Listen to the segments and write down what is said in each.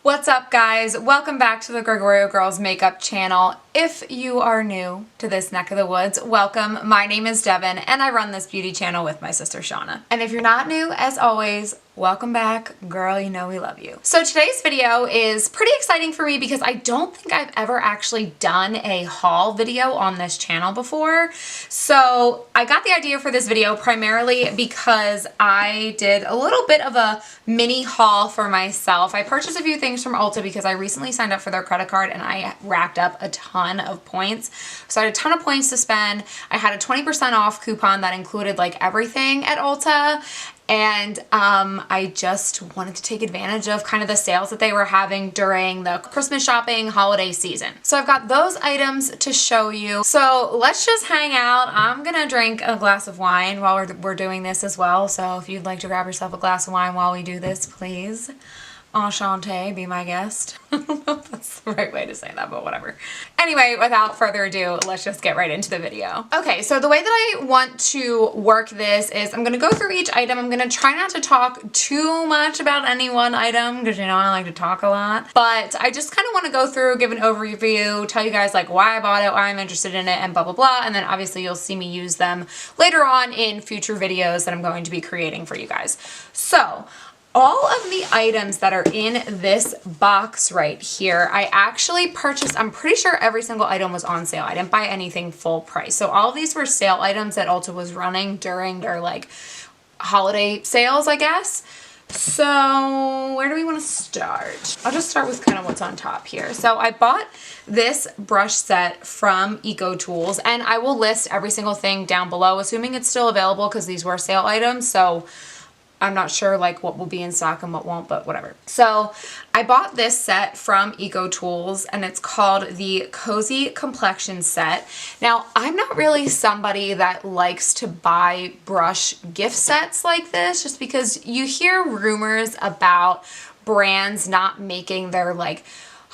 What's up, guys? Welcome back to the Gregorio Girls Makeup channel. If you are new to this neck of the woods, welcome. My name is Devin and I run this beauty channel with my sister Shauna. And if you're not new, as always, welcome back. Girl, you know we love you. So today's video is pretty exciting for me because I don't think I've ever actually done a haul video on this channel before. So I got the idea for this video primarily because I did a little bit of a mini haul for myself. I purchased a few things from Ulta because I recently signed up for their credit card and I racked up a ton of points. So I had a ton of points to spend. I had a 20% off coupon that included like everything at Ulta. And I just wanted to take advantage of kind of the sales that they were having during the Christmas shopping holiday season. So I've got those items to show you. So let's just hang out. I'm gonna drink a glass of wine while we're doing this as well. So if you'd like to grab yourself a glass of wine while we do this, please. Enchanté, be my guest. I don't know if that's the right way to say that, but whatever. Anyway, without further ado, let's just get right into the video. Okay, so the way that I want to work this is I'm gonna go through each item. I'm gonna try not to talk too much about any one item because you know I like to talk a lot. But I just kind of want to go through, give an overview, tell you guys like why I bought it, why I'm interested in it, and blah, blah, blah. And then obviously you'll see me use them later on in future videos that I'm going to be creating for you guys. So, all of the items that are in this box right here, I actually purchased. I'm pretty sure every single item was on sale. I didn't buy anything full price. So all of these were sale items that Ulta was running during their like holiday sales, I guess. So where do we want to start? I'll just start with kind of what's on top here. So I bought this brush set from Eco Tools, and I will list every single thing down below, assuming it's still available because these were sale items. So I'm not sure like what will be in stock and what won't, but whatever. So I bought this set from Eco Tools and it's called the Cozy Complexion Set. Now, I'm not really somebody that likes to buy brush gift sets like this just because you hear rumors about brands not making their like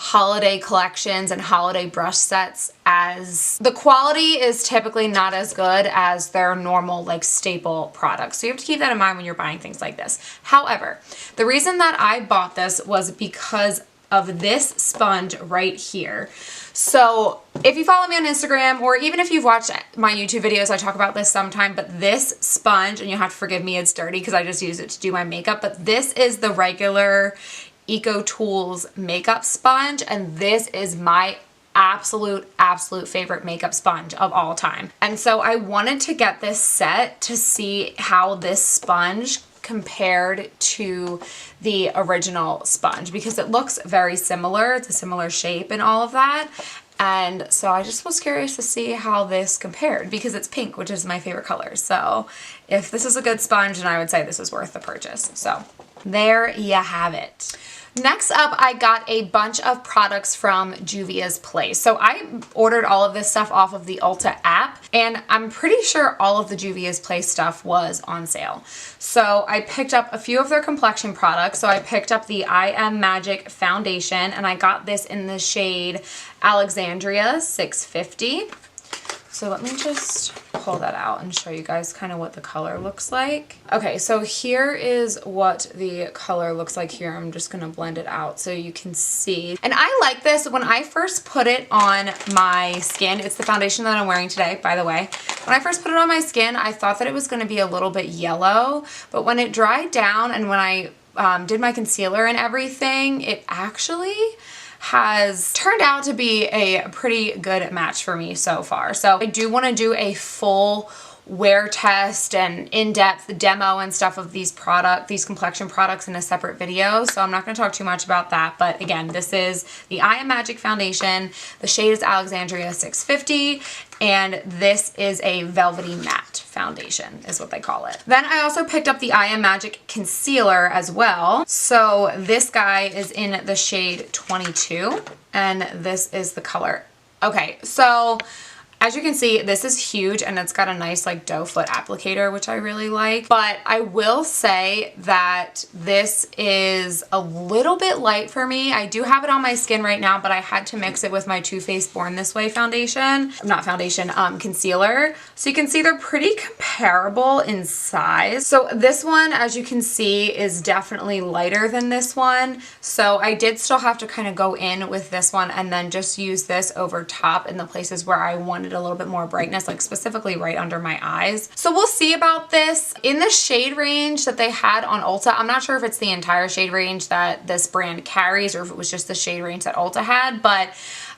holiday collections and holiday brush sets as the quality is typically not as good as their normal like staple products. So you have to keep that in mind when you're buying things like this. However, the reason that I bought this was because of this sponge right here. So if you follow me on Instagram or even if you've watched my YouTube videos, I talk about this sometime, but this sponge, and you'll have to forgive me, it's dirty because I just use it to do my makeup, but this is the regular Eco Tools makeup sponge, and this is my absolute favorite makeup sponge of all time. And so I wanted to get this set to see how this sponge compared to the original sponge because it looks very similar. It's a similar shape and all of that. And so I just was curious to see how this compared because it's pink, which is my favorite color. So if this is a good sponge, then I would say this is worth the purchase. So there you have it. Next up, I got a bunch of products from Juvia's Place. So I ordered all of this stuff off of the Ulta app, and I'm pretty sure all of the Juvia's Place stuff was on sale. So I picked up a few of their complexion products. So I picked up the I Am Magic foundation, and I got this in the shade Alexandria 650. So let me just pull that out and show you guys kind of what the color looks like. Okay, so here is what the color looks like here. I'm just gonna blend it out so you can see. And I like this. When I first put it on my skin, it's the foundation that I'm wearing today, by the way. When I first put it on my skin, I thought that it was gonna be a little bit yellow, but when it dried down and when I did my concealer and everything, it actually has turned out to be a pretty good match for me so far. So I do want to do a full wear test and in-depth demo and stuff of these complexion products in a separate video. So I'm not going to talk too much about that. But again, this is the I Am Magic foundation. The shade is Alexandria 650. And this is a velvety matte foundation is what they call it. Then I also picked up the I Am Magic concealer as well. So this guy is in the shade 22 and this is the color. Okay, so As you can see, this is huge and it's got a nice like doe foot applicator, which I really like. But I will say that this is a little bit light for me. I do have it on my skin right now, but I had to mix it with my Too Faced Born This Way foundation. Not foundation, concealer. So you can see they're pretty comparable in size. So this one, as you can see, is definitely lighter than this one. So I did still have to kind of go in with this one and then just use this over top in the places where I wanted a little bit more brightness, like specifically right under my eyes. So we'll see about this. In the shade range that they had on Ulta, I'm not sure if it's the entire shade range that this brand carries or if it was just the shade range that Ulta had, but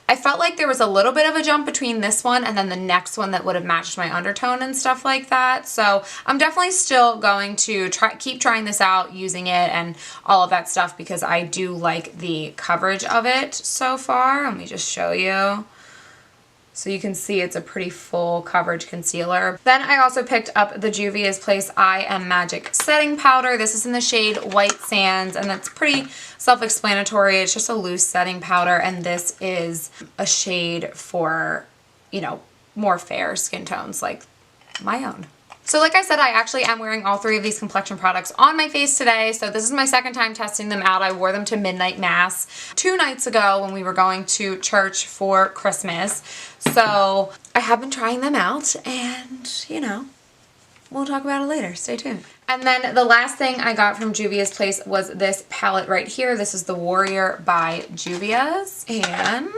I felt like there was a little bit of a jump between this one and then the next one that would have matched my undertone and stuff like that. So I'm definitely still going to keep trying this out, using it and all of that stuff because I do like the coverage of it so far. Let me just show you. So you can see it's a pretty full coverage concealer. Then I also picked up the Juvia's Place I Am Magic setting powder. This is in the shade White Sands and that's pretty self-explanatory. It's just a loose setting powder and this is a shade for, you know, more fair skin tones like my own. So like I said, I actually am wearing all 3 of these complexion products on my face today. So this is my second time testing them out. I wore them to midnight mass 2 nights ago when we were going to church for Christmas. So I have been trying them out and, you know, we'll talk about it later. Stay tuned. And then the last thing I got from Juvia's Place was this palette right here. This is the Warrior by Juvia's. And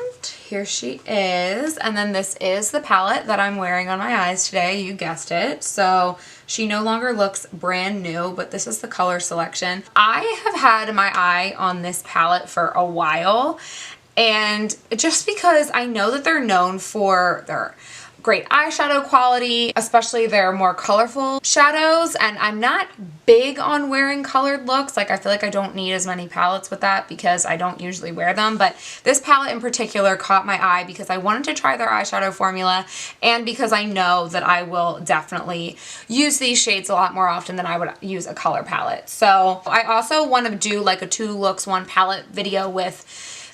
here she is. And then this is the palette that I'm wearing on my eyes today. You guessed it. So she no longer looks brand new, but this is the color selection. I have had my eye on this palette for a while. And just because I know that they're known for their great eyeshadow quality, especially their more colorful shadows, and I'm not big on wearing colored looks. Like I feel like I don't need as many palettes with that because I don't usually wear them, but this palette in particular caught my eye because I wanted to try their eyeshadow formula and because I know that I will definitely use these shades a lot more often than I would use a color palette. So I also want to do like a 2 looks 1 palette video with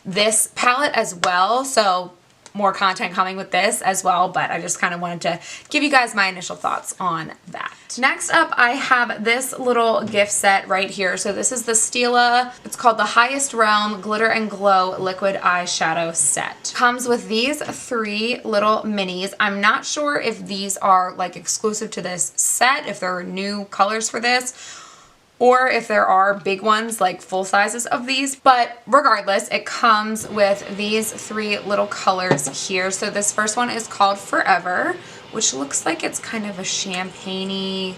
this palette as well, so more content coming with this as well, but I just kind of wanted to give you guys my initial thoughts on that. Next up, I have this little gift set right here. So this is the Stila, it's called the Highest Realm Glitter and Glow Liquid Eyeshadow Set. Comes with these 3 little minis. I'm not sure if these are like exclusive to this set, if there are new colors for this, or if there are big ones like full sizes of these, but regardless, it comes with these 3 little colors here. So this first one is called Forever, which looks like it's kind of a champagne-y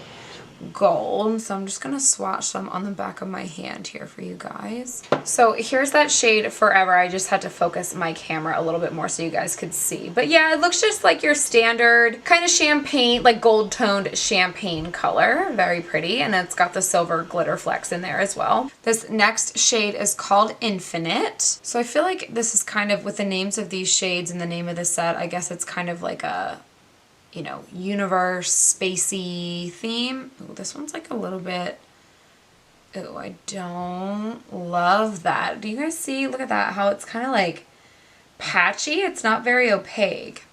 gold. So I'm just gonna swatch them on the back of my hand here for you guys. So here's that shade Forever. I just had to focus my camera a little bit more so you guys could see. But yeah, it looks just like your standard kind of champagne, like gold toned champagne color. Very pretty. And it's got the silver glitter flecks in there as well. This next shade is called Infinite. So I feel like this is kind of, with the names of these shades and the name of the set, I guess it's kind of like a, you know, universe, spacey theme. Ooh, this one's like a little bit, ooh, I don't love that. Do you guys see, look at that, how it's kind of like patchy. It's not very opaque.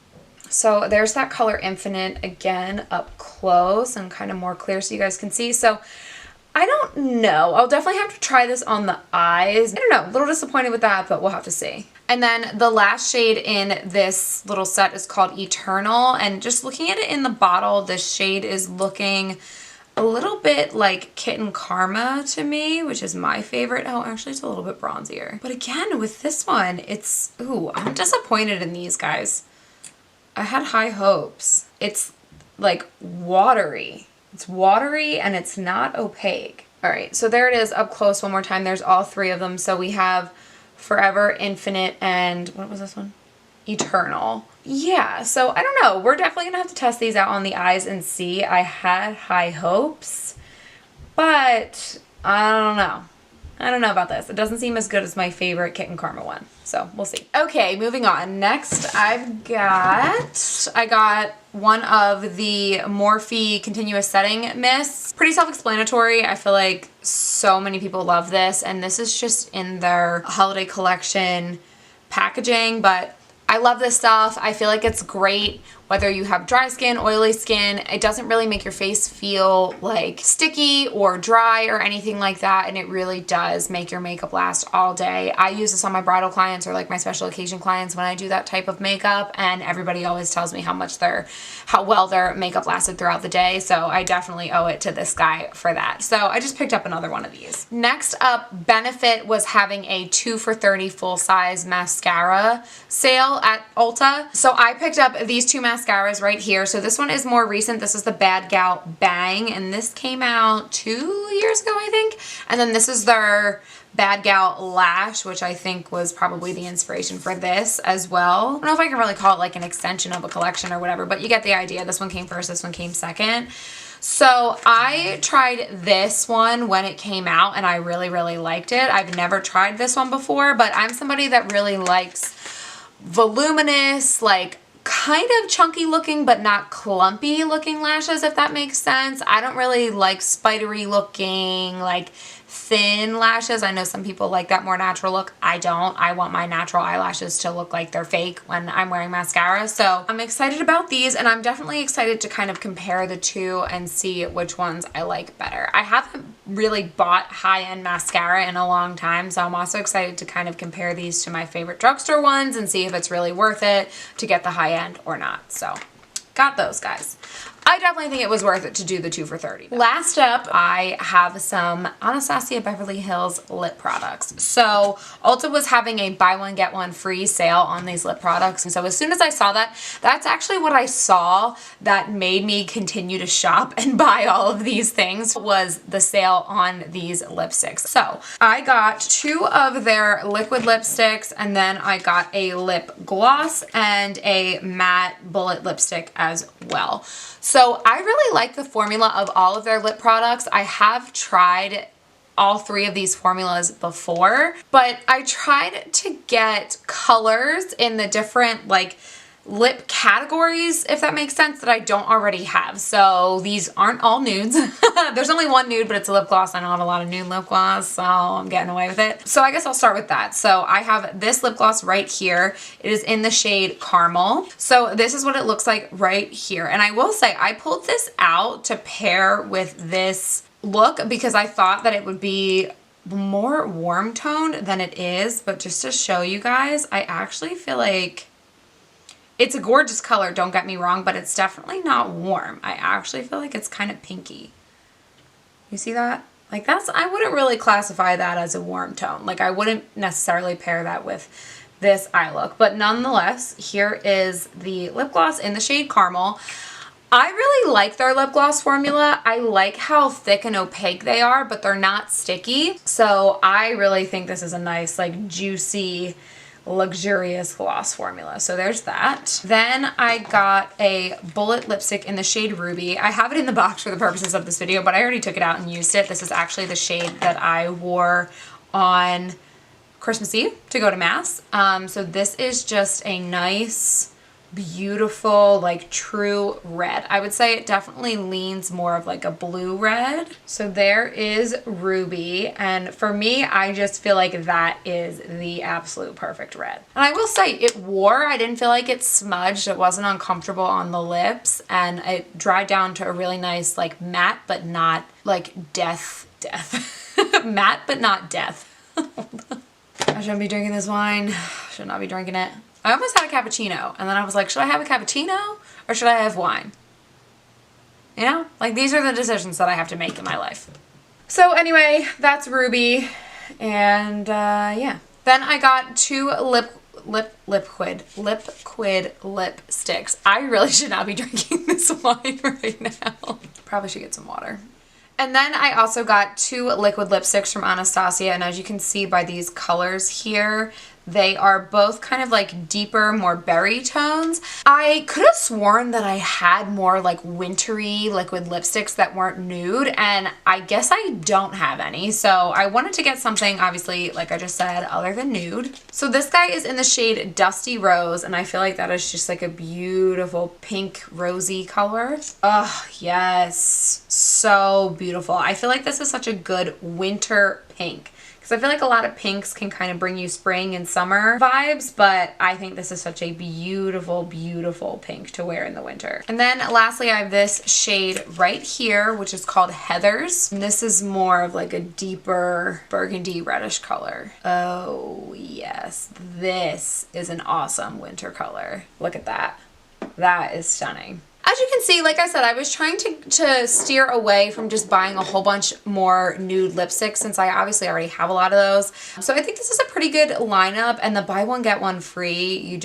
So there's that color Infinite again up close and kind of more clear so you guys can see. So I don't know. I'll definitely have to try this on the eyes. I don't know, a little disappointed with that, but we'll have to see. And then the last shade in this little set is called Eternal. And just looking at it in the bottle, this shade is looking a little bit like Kitten Karma to me, which is my favorite. Oh, actually it's a little bit bronzier. But again, with this one, it's, ooh, I'm disappointed in these guys. I had high hopes. It's like watery. It's watery and it's not opaque. All right, so there it is up close one more time. There's all 3 of them. So we have Forever, Infinite, and what was this one? Eternal. Yeah, so I don't know. We're definitely gonna have to test these out on the eyes and see. I had high hopes, but I don't know. I don't know about this. It doesn't seem as good as my favorite Kitten Karma one. So we'll see. Okay, moving on. Next I got one of the Morphe Continuous Setting Mists. Pretty self-explanatory. I feel like so many people love this, and this is just in their holiday collection packaging, but I love this stuff. I feel like it's great whether you have dry skin, oily skin. It doesn't really make your face feel like sticky or dry or anything like that, and it really does make your makeup last all day. I use this on my bridal clients or like my special occasion clients when I do that type of makeup, and everybody always tells me how well their makeup lasted throughout the day, so I definitely owe it to this guy for that. So I just picked up another one of these. Next up, Benefit was having a 2 for $30 full-size mascara sale at Ulta. So I picked up these two mascaras right here. So this one is more recent. This is the Bad Gal Bang, and this came out 2 years ago, I think. And then this is their Bad Gal Lash, which I think was probably the inspiration for this as well. I don't know if I can really call it like an extension of a collection or whatever, but you get the idea. This one came first, this one came second. So I tried this one when it came out and I really, really liked it. I've never tried this one before, but I'm somebody that really likes voluminous, like kind of chunky looking but not clumpy looking lashes, if that makes sense. I don't really like spidery looking, like thin lashes. I know some people like that more natural look. I don't. I want my natural eyelashes to look like they're fake when I'm wearing mascara. So I'm excited about these, and I'm definitely excited to kind of compare the two and see which ones I like better. I haven't really bought high-end mascara in a long time, so I'm also excited to kind of compare these to my favorite drugstore ones and see if it's really worth it to get the high-end or not. So got those guys. I definitely think it was worth it to do the 2 for $30. Last up, I have some Anastasia Beverly Hills lip products. So Ulta was having a buy one get one free sale on these lip products. And so as soon as I saw that, that's actually what I saw that made me continue to shop and buy all of these things, was the sale on these lipsticks. So I got 2 of their liquid lipsticks, and then I got a lip gloss and a matte bullet lipstick as well. So I really like the formula of all of their lip products. I have tried all 3 of these formulas before, but I tried to get colors in the different like lip categories, if that makes sense, that I don't already have. So these aren't all nudes. There's only one nude, but it's a lip gloss. I don't have a lot of nude lip gloss, so I'm getting away with it. So I guess I'll start with that. So I have this lip gloss right here. It is in the shade Caramel. So this is what it looks like right here. And I will say, I pulled this out to pair with this look because I thought that it would be more warm toned than it is. But just to show you guys, I actually feel like it's a gorgeous color, don't get me wrong, but it's definitely not warm. I actually feel like it's kind of pinky. You see that? Like I wouldn't really classify that as a warm tone. Like I wouldn't necessarily pair that with this eye look. But nonetheless, here is the lip gloss in the shade Caramel. I really like their lip gloss formula. I like how thick and opaque they are, but they're not sticky. So I really think this is a nice, like juicy, luxurious gloss formula. So there's that. Then I got a bullet lipstick in the shade Ruby. I have it in the box for the purposes of this video, but I already took it out and used it. This is actually the shade that I wore on Christmas Eve to go to Mass. So this is just a nice, beautiful, like true red. I would say it definitely leans more of like a blue red. So there is Ruby, and for me, I just feel like that is the absolute perfect red. And I will say it wore. I didn't feel like it smudged. It wasn't uncomfortable on the lips, and it dried down to a really nice like matte but not like death matte but not death. I shouldn't be drinking this wine. Should not be drinking it. I almost had a cappuccino, and then I was like, should I have a cappuccino or should I have wine? You know, like these are the decisions that I have to make in my life. So anyway, that's Ruby, and yeah. Then I got 2 liquid lipsticks. I really should not be drinking this wine right now. Probably should get some water. And then I also got 2 liquid lipsticks from Anastasia, and as you can see by these colors here, they are both kind of like deeper, more berry tones. I could have sworn that I had more like wintry liquid lipsticks that weren't nude, and I guess I don't have any. So I wanted to get something, obviously, like I just said, other than nude. So this guy is in the shade Dusty Rose, and I feel like that is just like a beautiful pink rosy color. Oh, yes. So beautiful. I feel like this is such a good winter pink, because because I feel like a lot of pinks can kind of bring you spring and summer vibes, but I think this is such a beautiful, beautiful pink to wear in the winter. And then lastly, I have this shade right here, which is called Heathers. And this is more of like a deeper burgundy reddish color. Oh yes, this is an awesome winter color. Look at that. That is stunning. As you can see, like I said, I was trying to steer away from just buying a whole bunch more nude lipsticks since I obviously already have a lot of those. So I think this is a pretty good lineup, and the buy one get one free, you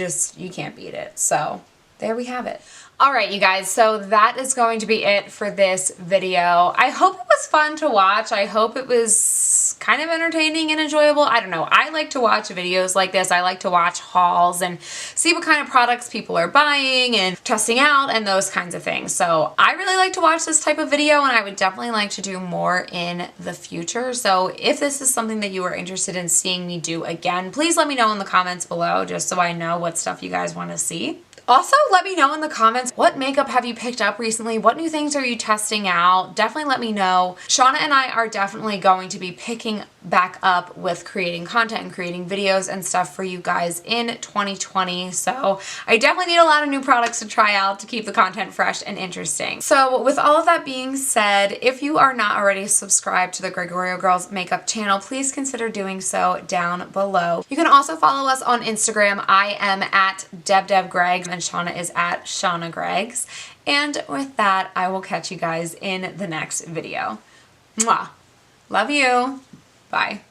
can't beat it. So there we have it. Alright you guys, so that is going to be it for this video. I hope it was fun to watch. I hope it was kind of entertaining and enjoyable. I don't know. I like to watch videos like this. I like to watch hauls and see what kind of products people are buying and testing out and those kinds of things. So I really like to watch this type of video, and I would definitely like to do more in the future. So if this is something that you are interested in seeing me do again, please let me know in the comments below just so I know what stuff you guys want to see. Also, let me know in the comments, what makeup have you picked up recently? What new things are you testing out? Definitely let me know. Shauna and I are definitely going to be picking back up with creating content and creating videos and stuff for you guys in 2020. So I definitely need a lot of new products to try out to keep the content fresh and interesting. So with all of that being said, if you are not already subscribed to the Gregorio Girls Makeup channel, please consider doing so down below. You can also follow us on Instagram. I am at DebDevGregs and Shauna is at ShaunaGregs. And with that, I will catch you guys in the next video. Mwah. Love you. Bye.